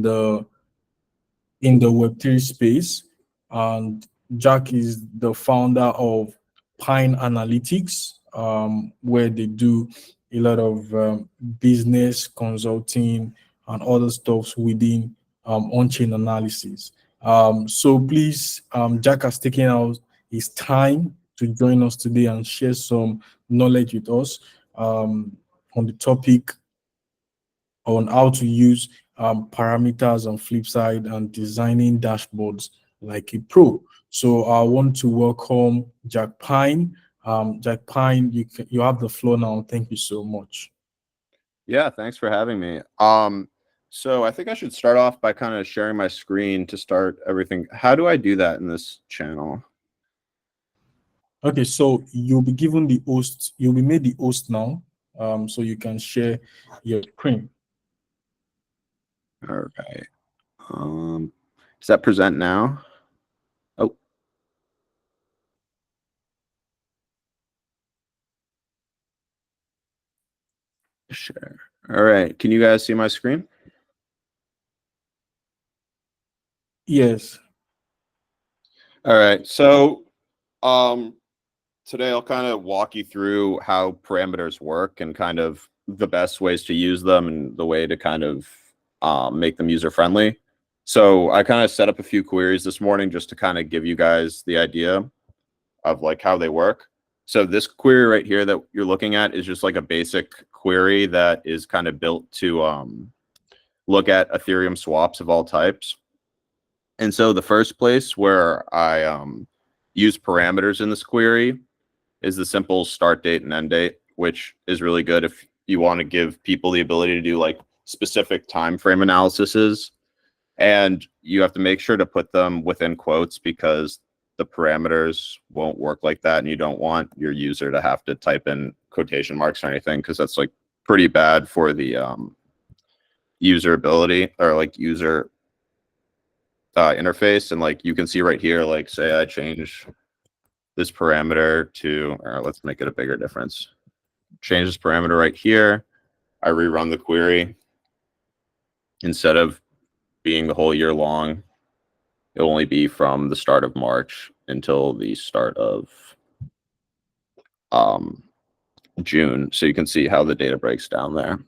in the Web3 space, and Jack is the founder of Pine Analytics, where they do a lot of business consulting and other stuff within on-chain analysis. So please, Jack has taken out his time to join us today and share some knowledge with us on the topic on how to use parameters on Flipside and designing dashboards like a pro. So I want to welcome Jack Pine. Jack Pine, you have the floor now. Thank you so much. Yeah, thanks for having me. So I think I should start off by kind of sharing my screen to start everything. How do I do that in this channel? Okay, so you'll be given the host, you'll be made the host now, so you can share your screen. All right. Does that present now? Oh. Share. All right. Can you guys see my screen? Yes. All right. So today I'll kind of walk you through how parameters work and kind of the best ways to use them and the way to kind of make them user friendly. So I kind of set up a few queries this morning just to kind of give you guys the idea of like how they work. So this query right here that you're looking at is just like a basic query that is kind of built to look at Ethereum swaps of all types. And so the first place where I use parameters in this query is the simple start date and end date, which is really good if you want to give people the ability to do like specific time frame analyses. And you have to make sure to put them within quotes because the parameters won't work like that. And you don't want your user to have to type in quotation marks or anything because that's like pretty bad for the user ability or like user interface. And like you can see right here, like say I change this parameter to, or let's make it a bigger difference. Change this parameter right here. I rerun the query. Instead of being the whole year long, it'll only be from the start of March until the start of June. So you can see how the data breaks down there.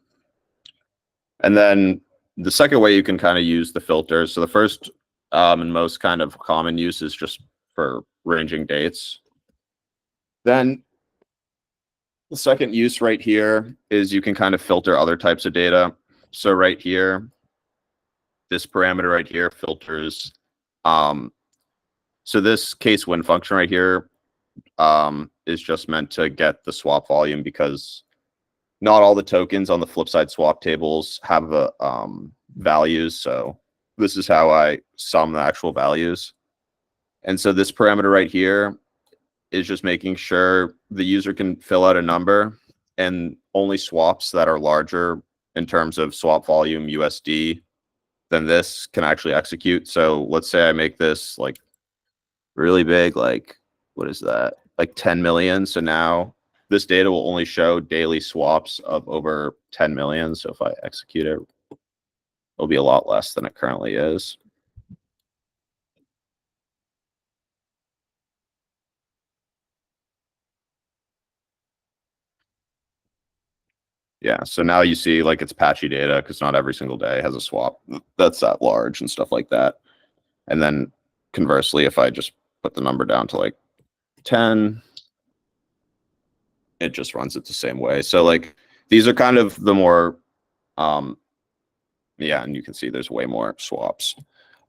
And then the second way you can kind of use the filters. So the first and most kind of common use is just for ranging dates. Then the second use right here is you can kind of filter other types of data. So right here, this parameter right here filters. So this case win function right here is just meant to get the swap volume because not all the tokens on the Flipside swap tables have values. So this is how I sum the actual values. And so this parameter right here is just making sure the user can fill out a number and only swaps that are larger in terms of swap volume USD than this can actually execute. So let's say I make this like really big, like what is that? Like 10 million. So now this data will only show daily swaps of over 10 million. So if I execute it, it'll be a lot less than it currently is. Yeah, so now you see like it's patchy data because not every single day has a swap that's that large and stuff like that. And then conversely, if I just put the number down to like 10, it just runs it the same way. So like these are kind of the more, yeah, and you can see there's way more swaps.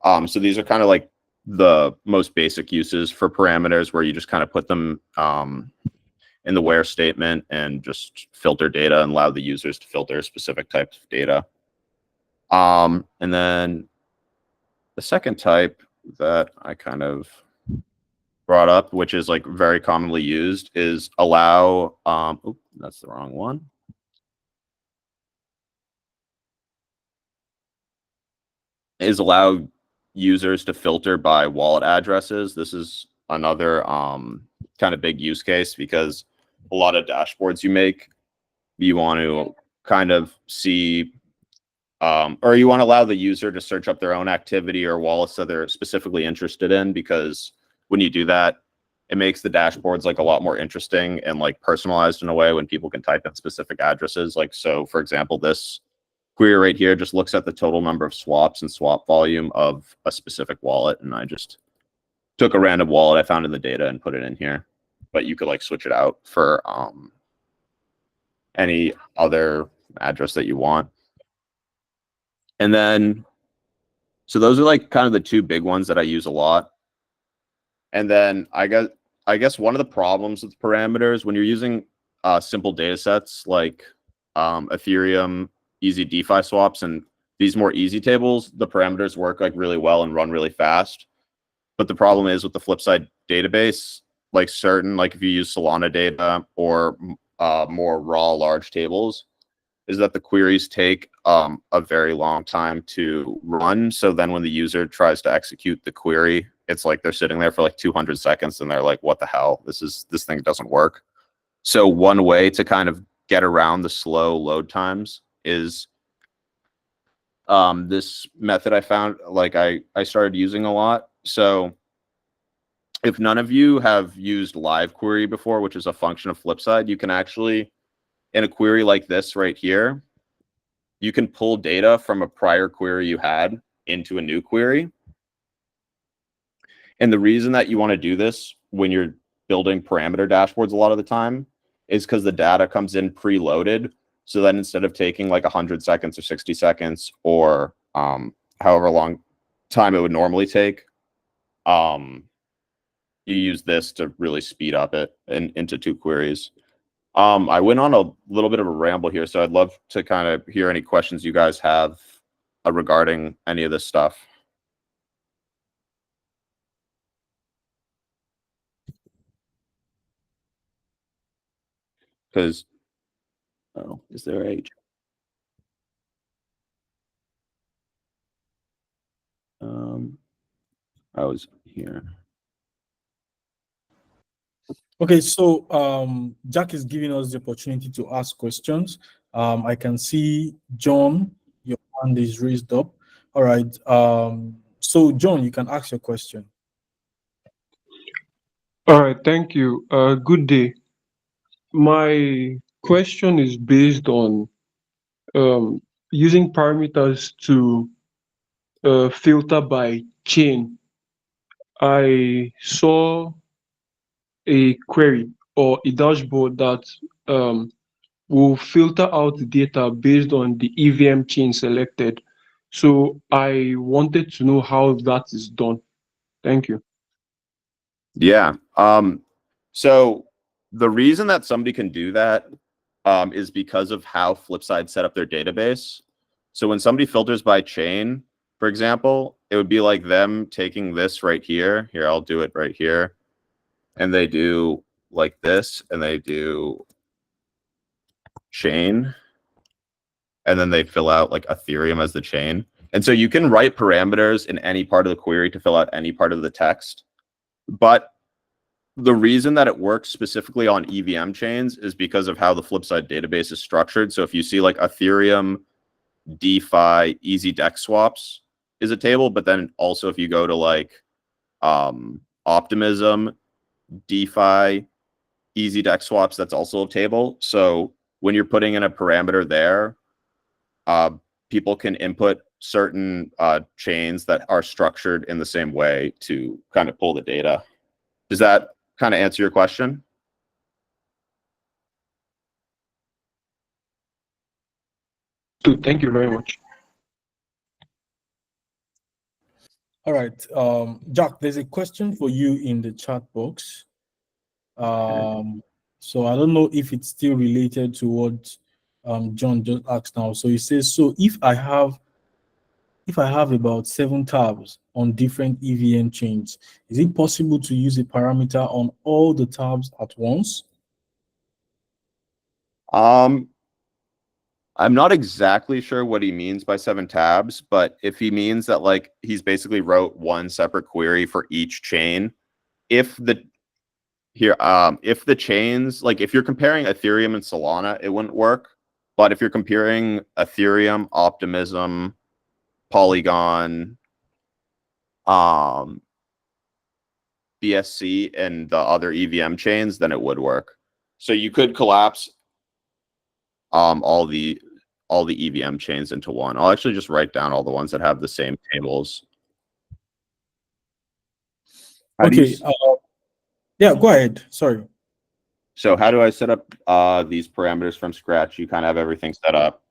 So these are kind of like the most basic uses for parameters where you just kind of put them in the where statement and just filter data and allow the users to filter specific types of data. And then the second type that I kind of brought up, which is like very commonly used, is allow, oh, that's the wrong one. Is allow users to filter by wallet addresses. This is another kind of big use case because a lot of dashboards you make, you want to kind of see or you want to allow the user to search up their own activity or wallets that they're specifically interested in, because when you do that, it makes the dashboards like a lot more interesting and like personalized in a way when people can type in specific addresses. Like, so for example, this query right here just looks at the total number of swaps and swap volume of a specific wallet. And I just took a random wallet I found in the data and put it in here, but you could like switch it out for any other address that you want. And then, so those are like kind of the two big ones that I use a lot. And then I guess one of the problems with parameters when you're using simple data sets like Ethereum, easy DeFi swaps, and these more easy tables, the parameters work like really well and run really fast. But the problem is with the Flipside database, like if you use Solana data or more raw large tables, is that the queries take a very long time to run. So then when the user tries to execute the query, it's like they're sitting there for like 200 seconds and they're like, what the hell? This thing doesn't work. So one way to kind of get around the slow load times is this method I found, like I started using a lot. So if none of you have used live query before, which is a function of Flipside, you can actually, in a query like this right here, you can pull data from a prior query you had into a new query. And the reason that you want to do this when you're building parameter dashboards a lot of the time is because the data comes in preloaded. So then instead of taking like 100 seconds or 60 seconds or however long time it would normally take, you use this to really speed up it into two queries. I went on a little bit of a ramble here, so I'd love to kind of hear any questions you guys have regarding any of this stuff. Because, oh, is there a... I was here. Okay, so Jack is giving us the opportunity to ask questions. I can see John, your hand is raised up. All right. So John, you can ask your question. All right, thank you. Good day. My question is based on using parameters to filter by chain. I saw a query or a dashboard that will filter out the data based on the EVM chain selected. So I wanted to know how that is done. Thank you. Yeah. So the reason that somebody can do that is because of how Flipside set up their database. So when somebody filters by chain, for example, it would be like them taking this right here. Here, I'll do it right here. And they do like this, and they do chain. And then they fill out like Ethereum as the chain. And so you can write parameters in any part of the query to fill out any part of the text. But the reason that it works specifically on EVM chains is because of how the Flipside database is structured. So if you see like Ethereum, DeFi, easy DEX swaps is a table, but then also if you go to like Optimism, DeFi, easy DEX swaps, that's also a table. So when you're putting in a parameter there, people can input certain chains that are structured in the same way to kind of pull the data. Does that kind of answer your question? Thank you very much. All right. Jack, there's a question for you in the chat box. So I don't know if it's still related to what John just asked now. So he says, so if I have about 7 tabs on different EVM chains, is it possible to use a parameter on all the tabs at once? I'm not exactly sure what he means by 7 tabs, but if he means that like he's basically wrote one separate query for each chain, if the chains, like if you're comparing Ethereum and Solana, it wouldn't work. But if you're comparing Ethereum, Optimism, Polygon, BSC, and the other EVM chains, then it would work. So you could collapse all the EVM chains into one. I'll actually just write down all the ones that have the same tables. Okay. Yeah, go ahead. Sorry. So how do I set up these parameters from scratch? You kind of have everything set up.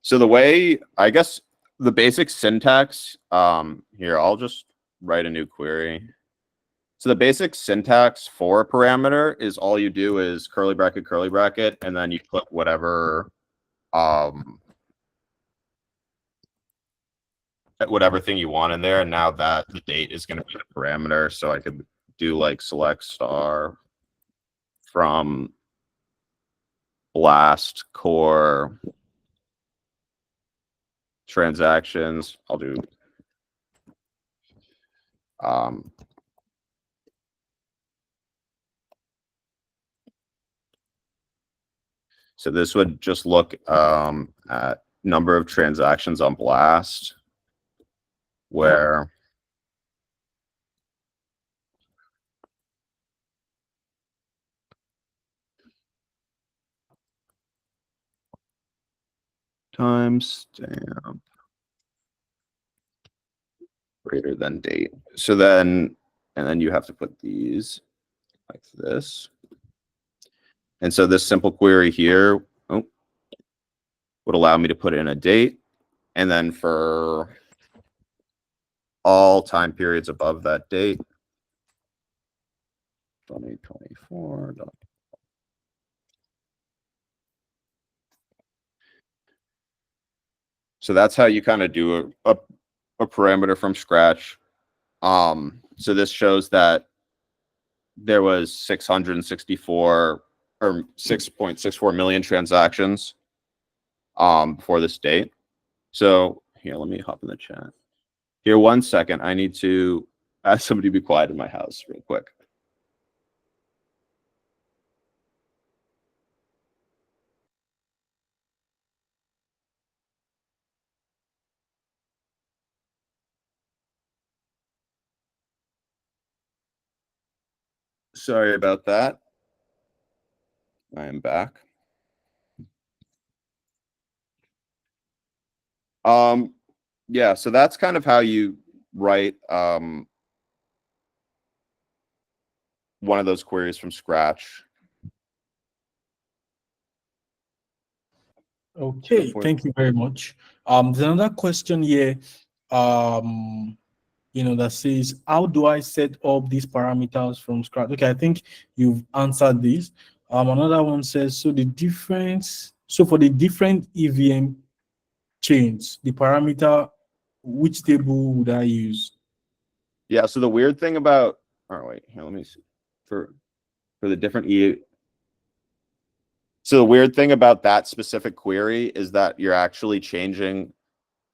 So the way, I guess, the basic syntax, here, I'll just write a new query. So the basic syntax for a parameter is all you do is curly bracket, and then you put whatever thing you want in there. And now that the date is going to be the parameter. So I could do like select star from blast core transactions. I'll do so this would just look at number of transactions on blast, where timestamp greater than date. So then, and then you have to put these like this. And so this simple query here would allow me to put in a date. And then for all time periods above that date, 2024. So that's how you kind of do a parameter from scratch. So this shows that there was 664 or 6.64 million transactions before this date. So here, let me hop in the chat. Here, 1 second. I need to ask somebody to be quiet in my house real quick. Sorry about that. I am back. Yeah, so that's kind of how you write one of those queries from scratch. Okay, thank you very much. There's another question here, that says, how do I set up these parameters from scratch? Okay, I think you've answered this. Another one says, so for the different EVM chains, the parameter, which table would I use? Yeah, so the weird thing about, oh wait, here, let me see. For the different So the weird thing about that specific query is that you're actually changing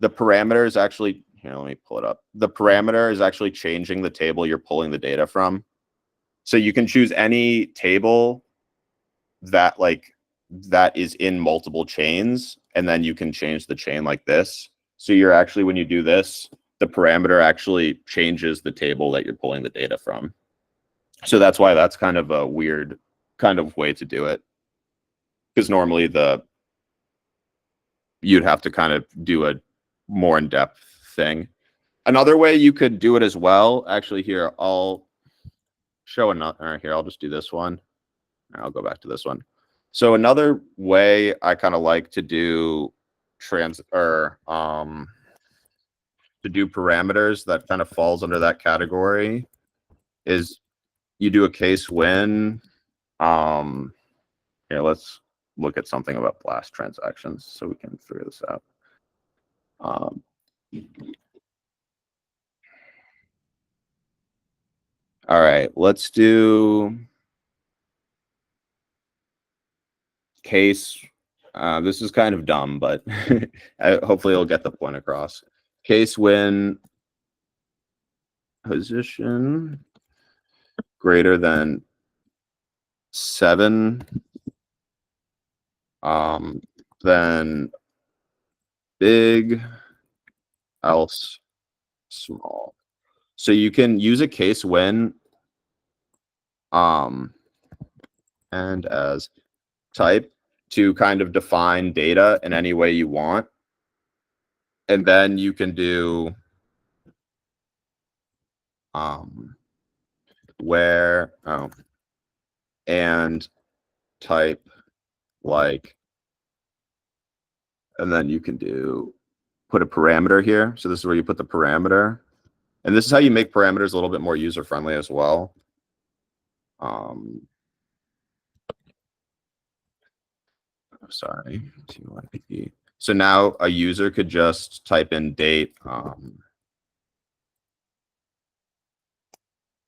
the parameter is actually, here, let me pull it up. The parameter is actually changing the table you're pulling the data from. So you can choose any table that is in multiple chains, and then you can change the chain like this. So you're actually, when you do this, the parameter actually changes the table that you're pulling the data from. So that's why that's kind of a weird kind of way to do it. Because normally you'd have to kind of do a more in-depth thing. Another way you could do it as well, actually, here, I'll show another, here, I'll just do this one. I'll go back to this one. So another way I kind of like to do to do parameters that kind of falls under that category is you do a case when, here, let's look at something about blast transactions so we can figure this out. All right, let's do case. This is kind of dumb, but hopefully it'll get the point across. Case when position greater than 7 then big, else small. So you can use a case when and as type to kind of define data in any way you want. And then you can do where and type like, and then you can do put a parameter here. So this is where you put the parameter. And this is how you make parameters a little bit more user-friendly as well. Sorry, TYP. So now a user could just type in date.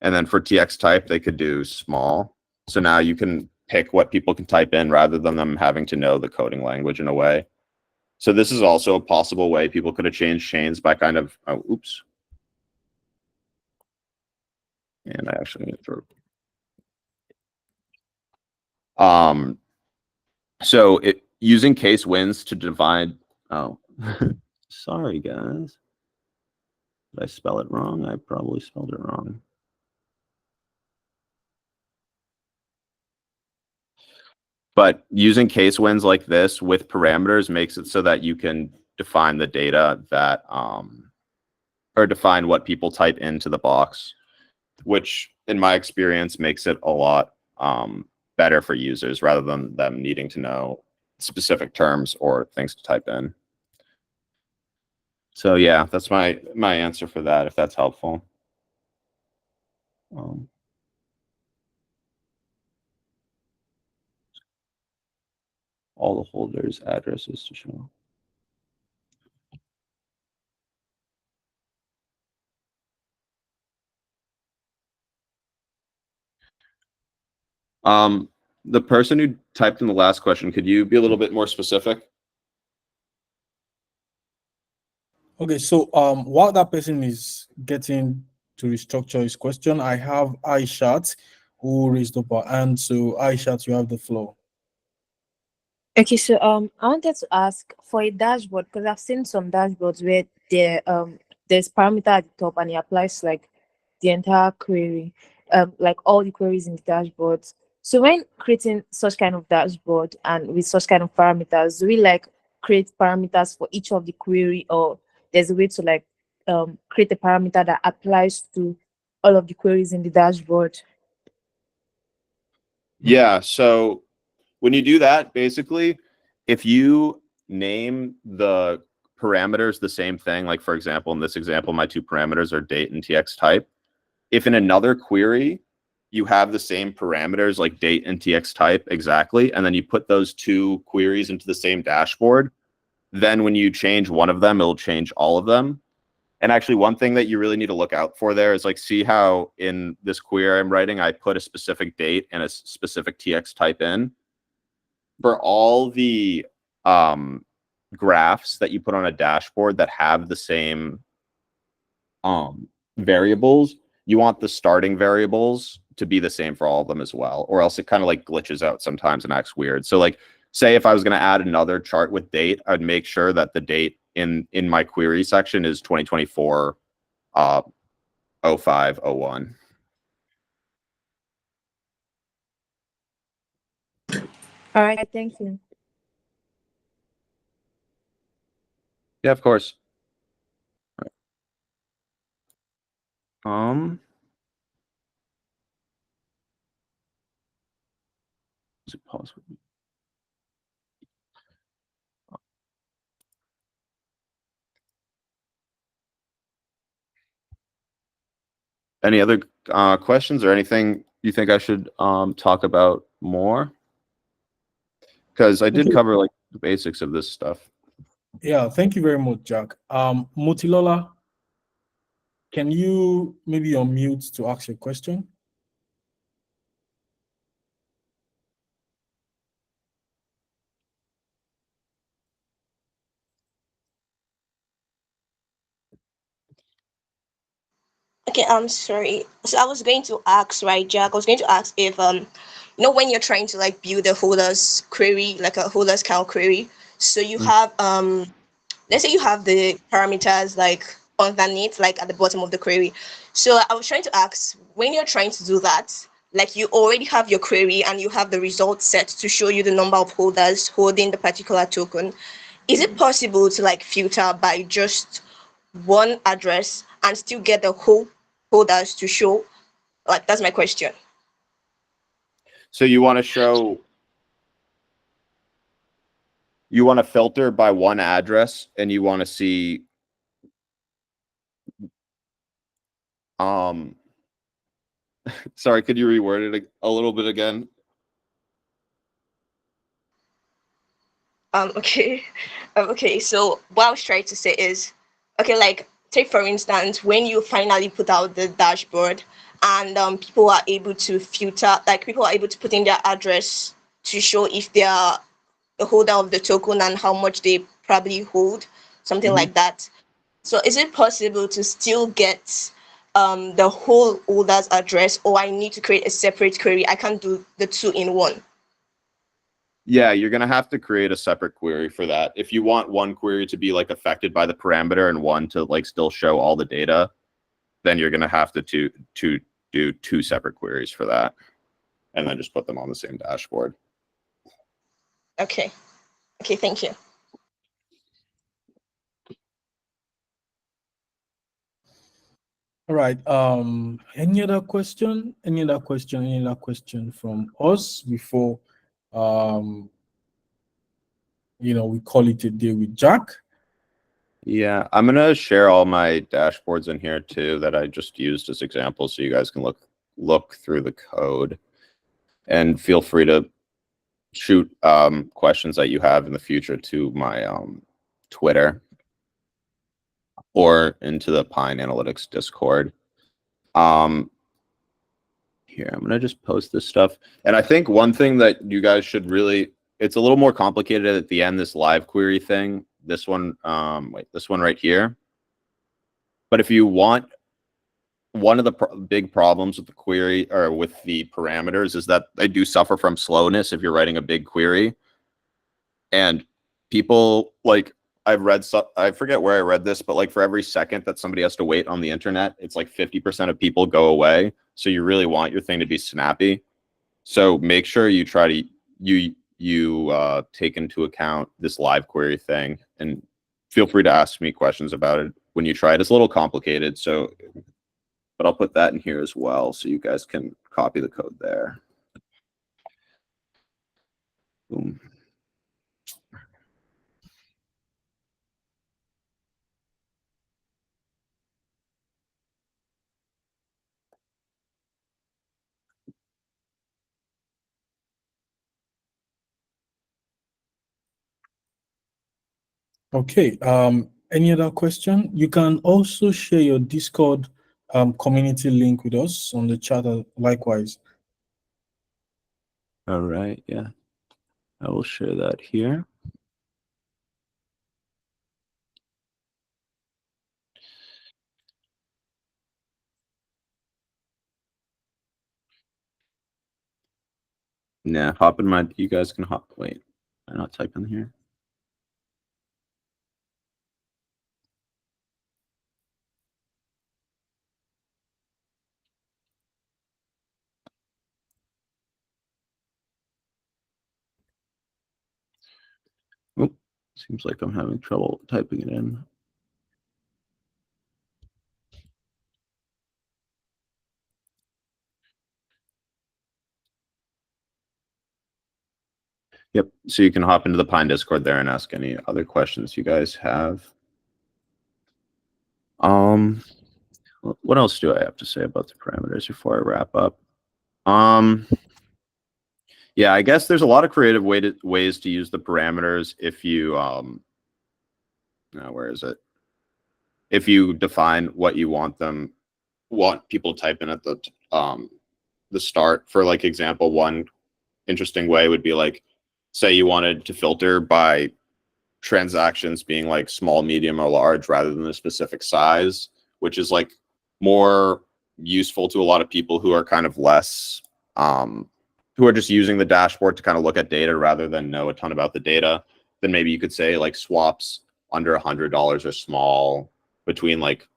And then for TX type, they could do small. So now you can pick what people can type in rather than them having to know the coding language in a way. So this is also a possible way people could have changed chains by kind of, oh, oops. And I actually need to throw. So using case wins to divide, oh, sorry guys. Did I spell it wrong? I probably spelled it wrong. But using case wins like this with parameters makes it so that you can define the data that, or define what people type into the box, which in my experience makes it a lot better for users rather than them needing to know specific terms or things to type in. So yeah, that's my answer for that, if that's helpful. All the holders' addresses to show. The person who typed in the last question, could you be a little bit more specific? Okay, so while that person is getting to restructure his question, I have Aishat who raised up her hand. So Aishat, you have the floor. Okay, so I wanted to ask for a dashboard because I've seen some dashboards where there's parameter at the top and it applies to, like, the entire query, like all the queries in the dashboard. So when creating such kind of dashboard and with such kind of parameters, do we like create parameters for each of the query, or there's a way to like create a parameter that applies to all of the queries in the dashboard? Yeah, so when you do that, basically, if you name the parameters the same thing, like for example, in this example, my two parameters are date and TX type. If in another query, you have the same parameters like date and TX type exactly, and then you put those two queries into the same dashboard, then when you change one of them, it'll change all of them. And actually, one thing that you really need to look out for there is like, see how in this query I'm writing, I put a specific date and a specific TX type in. For all the graphs that you put on a dashboard that have the same variables, you want the starting variables to be the same for all of them as well, or else it kind of like glitches out sometimes and acts weird. So like, say if I was going to add another chart with date, I'd make sure that the date in my query section is 2024 0501. All right, thank you. Yeah, of course. Is it possible? Any other questions or anything you think I should talk about more? Because I did cover like the basics of this stuff. Yeah, thank you very much, Jack. Mutilola, can you maybe unmute to ask your question? Okay, I'm sorry. So I was going to ask, right, Jack? I was going to ask if when you're trying to like build a holders query, like a holders count query. So you Mm. have let's say you have the parameters like underneath, like at the bottom of the query. So I was trying to ask, when you're trying to do that, like you already have your query and you have the result set to show you the number of holders holding the particular token, is it possible to like filter by just one address and still get the whole holders to show? Like that's my question. So you want to show, you want to filter by one address, and you want to see, um, sorry, could you reword it a little bit again? Okay. Okay, so what I was trying to say is, okay, like take for instance, when you finally put out the dashboard and people are able to filter, like people are able to put in their address to show if they are a holder of the token and how much they probably hold, something Mhm. like that. So is it possible to still get the whole holder's address, or I need to create a separate query? I can't do the two in one. Yeah, you're going to have to create a separate query for that. If you want one query to be like affected by the parameter and one to like still show all the data, then you're going to have to do two separate queries for that, and then just put them on the same dashboard. Okay. Okay, thank you. All right. Any other question? Any other question? Any other question from us before we call it a day with Jack? Yeah, I'm going to share all my dashboards in here too that I just used as examples, so you guys can look through the code, and feel free to shoot questions that you have in the future to my Twitter or into the Pine Analytics Discord. Here, I'm gonna just post this stuff. And I think one thing that you guys should really, it's a little more complicated at the end, this live query thing. This one, this one right here. But if you want, one of the big problems with the query or with the parameters is that they do suffer from slowness if you're writing a big query. And people like, I forget where I read this, but like for every second that somebody has to wait on the internet, it's like 50% of people go away. So you really want your thing to be snappy. So make sure you try to take into account this live query thing, and feel free to ask me questions about it when you try it. It's a little complicated, so, but I'll put that in here as well so you guys can copy the code there. Boom. Okay. Any other question? You can also share your Discord community link with us on the chat likewise. All right, yeah. I will share that here. Nah, hop in my, you guys can hop, wait, I'm not typing here. Oh, seems like I'm having trouble typing it in. Yep. So you can hop into the Pine Discord there and ask any other questions you guys have. What else do I have to say about the parameters before I wrap up? Yeah, I guess there's a lot of creative ways to use the parameters if you where is it? If you define what you want people to type in at the start. For like example, one interesting way would be like, say you wanted to filter by transactions being like small, medium, or large rather than a specific size, which is like more useful to a lot of people who are kind of less who are just using the dashboard to kind of look at data rather than know a ton about the data. then maybe you could say like swaps under $100 are small, between like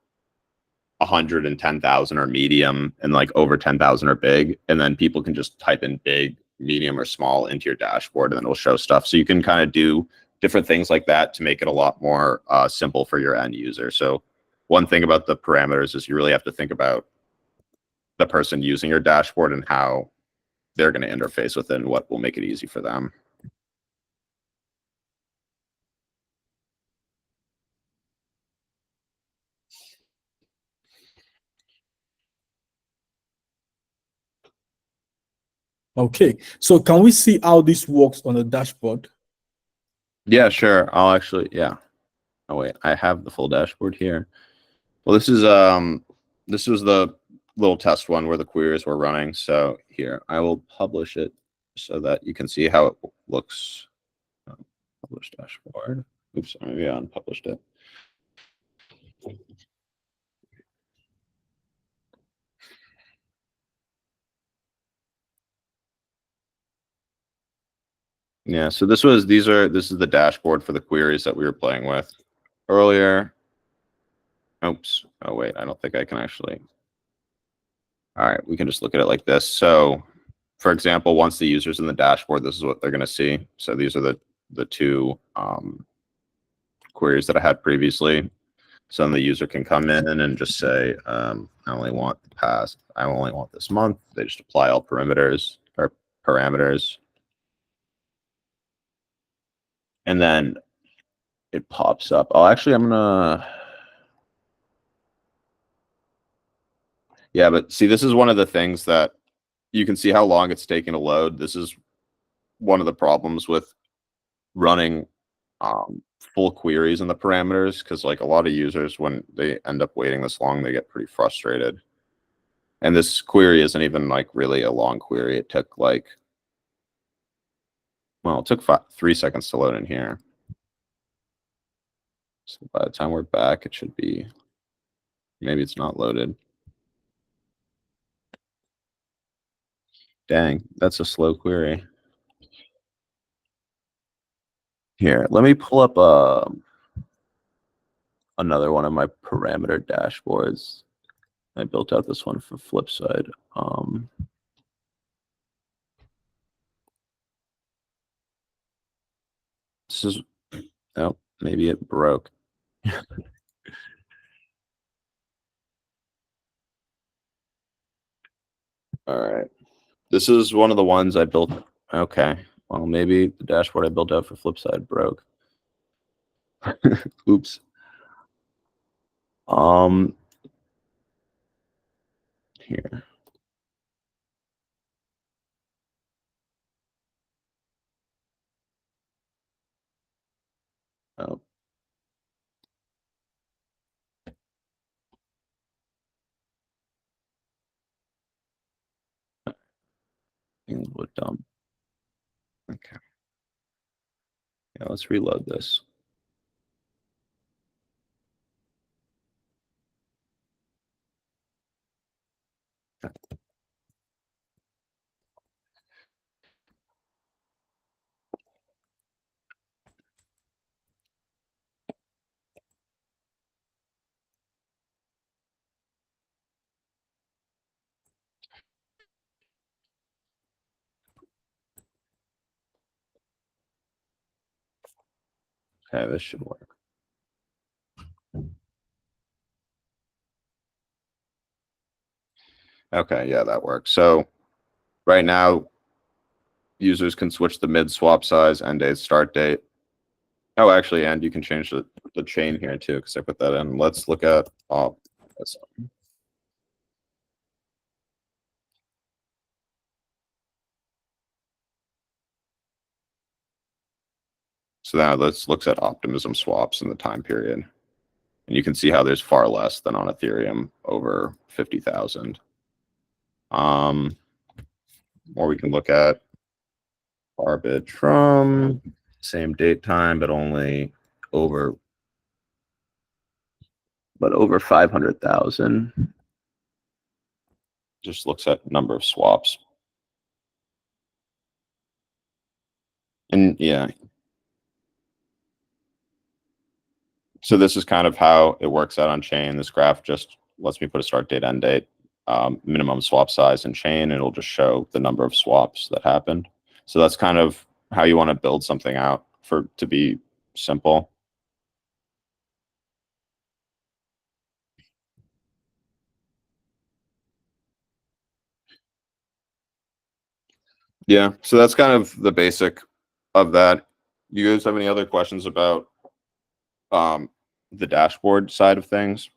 100 and 10,000 are medium, and like over 10,000 are big. And then people can just type in big, medium, or small into your dashboard, and then it'll show stuff. So you can kind of do different things like that to make it a lot more simple for your end user. So one thing about the parameters is you really have to think about the person using your dashboard and how they're going to interface with it and what will make it easy for them. Okay, so can we see how this works on the dashboard? Yeah, sure. I'll actually, yeah. Oh wait, I have the full dashboard here. Well, this was the little test one where the queries were running. So here, I will publish it so that you can see how it looks. Publish dashboard. Oops, maybe I unpublished it. Yeah, so this is the dashboard for the queries that we were playing with earlier. Oops. Oh wait, I don't think I can actually. All right, we can just look at it like this. So for example, once the user's in the dashboard, this is what they're going to see. So these are the two queries that I had previously. So then the user can come in and just say, I only want the past, I only want this month. They just apply all parameters. And then it pops up. Oh, actually, yeah, but see, this is one of the things that you can see how long it's taking to load. This is one of the problems with running full queries in the parameters, because like a lot of users, when they end up waiting this long, they get pretty frustrated. And this query isn't even like really a long query. It took like, well, it took 3 seconds to load in here. So by the time we're back, it should be, maybe it's not loaded. Dang, that's a slow query. Here, let me pull up another one of my parameter dashboards. I built out this one for Flipside. This is, oh, maybe it broke. All right. This is one of the ones I built. Okay. Well, maybe the dashboard I built out for Flipside broke. Oops. Here. Oh. Things look dumb. Okay. Yeah, let's reload this. Okay, this should work. Okay, yeah, that works. So right now, users can switch the mid swap size, end date, start date. Oh, actually, and you can change the chain here too, because I put that in. Let's look at this. So now let's look at optimism swaps in the time period. And you can see how there's far less than on Ethereum, over 50,000. Or we can look at Arbitrum, same date time, but only over 500,000. Just looks at number of swaps. And yeah, So this is kind of how it works out on chain. This graph just lets me put a start date, end date, minimum swap size and chain, and it'll just show the number of swaps that happened. So that's kind of how you want to build something out for to be simple. Yeah, so that's kind of the basic of that. You guys have any other questions about the dashboard side of things?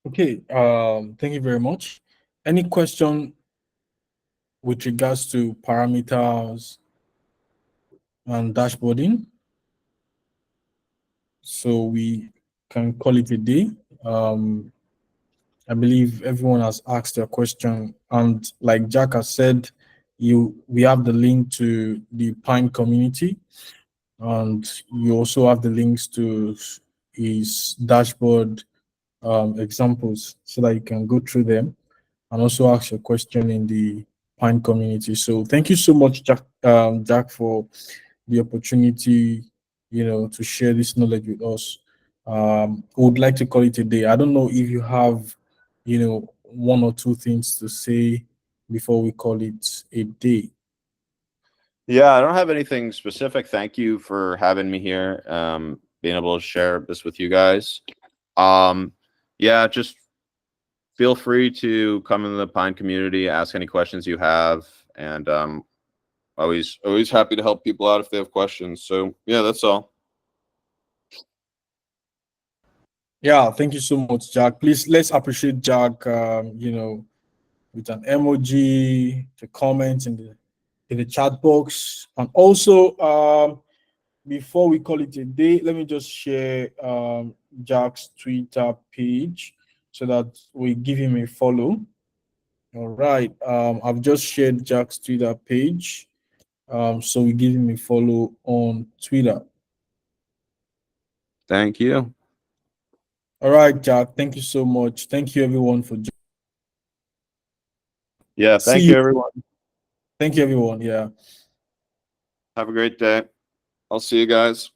Okay, thank you very much. Any question with regards to parameters and dashboarding? So we can call it a day. I believe everyone has asked their question, and like Jack has said, we have the link to the Pine community, and you also have the links to his dashboard examples so that you can go through them and also ask your question in the Pine community. So thank you so much, Jack, for the opportunity, to share this knowledge with us. Would like to call it a day. I don't know if you have, one or two things to say before we call it a day. Yeah, I don't have anything specific. Thank you for having me here, being able to share this with you guys. Yeah, just feel free to come in the Pine community, ask any questions you have, and always happy to help people out if they have questions. So yeah, that's all. Yeah, thank you so much, Jack. Please let's appreciate Jack. With an emoji, the comments in the chat box, and also before we call it a day, let me just share Jack's Twitter page so that we give him a follow. All right, I've just shared Jack's Twitter page, so we give him a follow on Twitter. Thank you. All right, Jack. Thank you so much. Thank you, everyone, for joining. Yeah, See thank you. you, everyone. Thank you, everyone. Yeah. Have a great day. I'll see you guys.